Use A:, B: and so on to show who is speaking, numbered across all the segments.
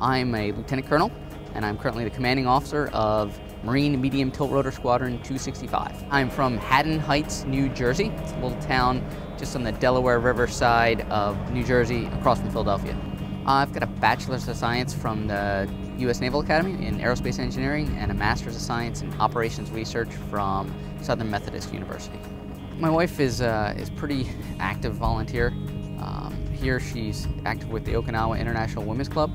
A: I'm a lieutenant colonel, and I'm currently the commanding officer of Marine Medium Tiltrotor Squadron 265. I'm from Haddon Heights, New Jersey. It's a little town just on the Delaware River side of New Jersey, across from Philadelphia. I've got a Bachelor's of Science from the U.S. Naval Academy in Aerospace Engineering and a Master's of Science in Operations Research from Southern Methodist University. My wife is pretty active volunteer. Here she's active with the Okinawa International Women's Club.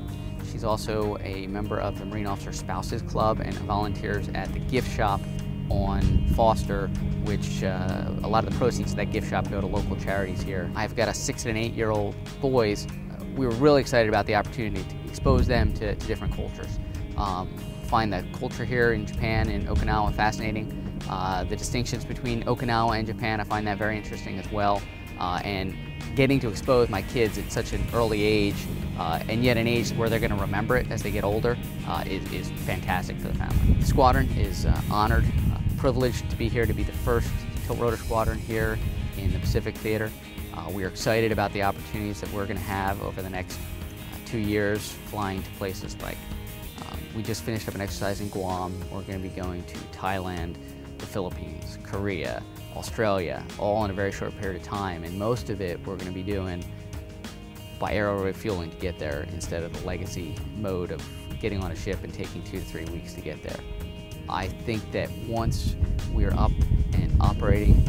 A: She's also a member of the Marine Officer Spouses Club and volunteers at the gift shop on Foster, which a lot of the proceeds of that gift shop go to local charities here. I've got a 6- and 8-year-old boys. We were really excited about the opportunity to expose them to different cultures. Find the culture here in Japan and Okinawa fascinating. The distinctions between Okinawa and Japan, I find that very interesting as well. And getting to expose my kids at such an early age, and yet an age where they're going to remember it as they get older, is fantastic for the family. The squadron is honored, privileged to be here, to be the first tiltrotor squadron here in the Pacific Theater. We are excited about the opportunities that we're going to have over the next 2 years, flying to places like, we just finished up an exercise in Guam. We're going to be going to Thailand, the Philippines, Korea, Australia, all in a very short period of time, and most of it we're going to be doing by aero refueling to get there, instead of the legacy mode of getting on a ship and taking 2 to 3 weeks to get there. I think that once we're up and operating,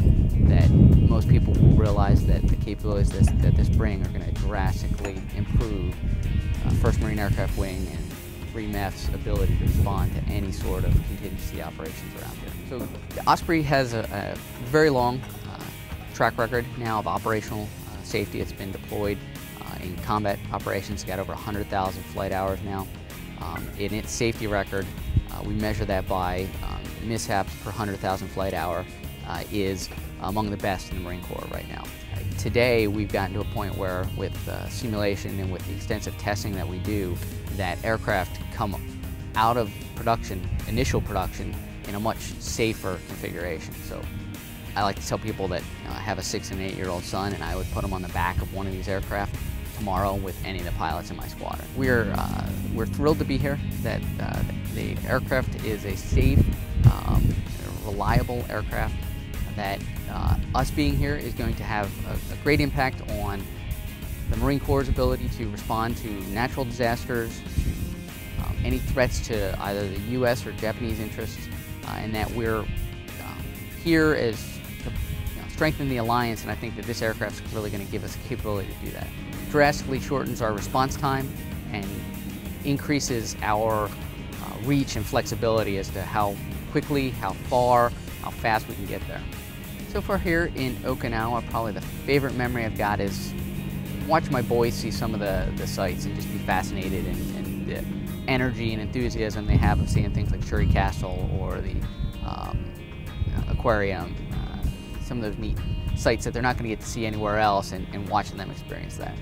A: that most people will realize that the capabilities that this brings are going to drastically improve 1st Marine Aircraft Wing and 3MEF's ability to respond to any sort of contingency operations around here. So the Osprey has a very long track record now of operational safety. It's been deployed in combat operations, got over 100,000 flight hours now. In its safety record, we measure that by mishaps per 100,000 flight hour, is among the best in the Marine Corps right now. Today, we've gotten to a point where, with simulation and with the extensive testing that we do, that aircraft come out of production, initial production, in a much safer configuration. So I like to tell people that I have a 6- and 8-year-old son, and I would put him on the back of one of these aircraft tomorrow with any of the pilots in my squadron. We're thrilled to be here, that the aircraft is a safe, reliable aircraft, that us being here is going to have a great impact on the Marine Corps' ability to respond to natural disasters, to any threats to either the U.S. or Japanese interests, and that we're here as to strengthen the alliance, and I think that this aircraft is really going to give us the capability to do that. Drastically shortens our response time and increases our reach and flexibility as to how quickly, how far, how fast we can get there. So far here in Okinawa, probably the favorite memory I've got is watch my boys see some of the sights and just be fascinated, and the energy and enthusiasm they have of seeing things like Shuri Castle or the aquarium, some of those neat sights that they're not going to get to see anywhere else, and watching them experience that.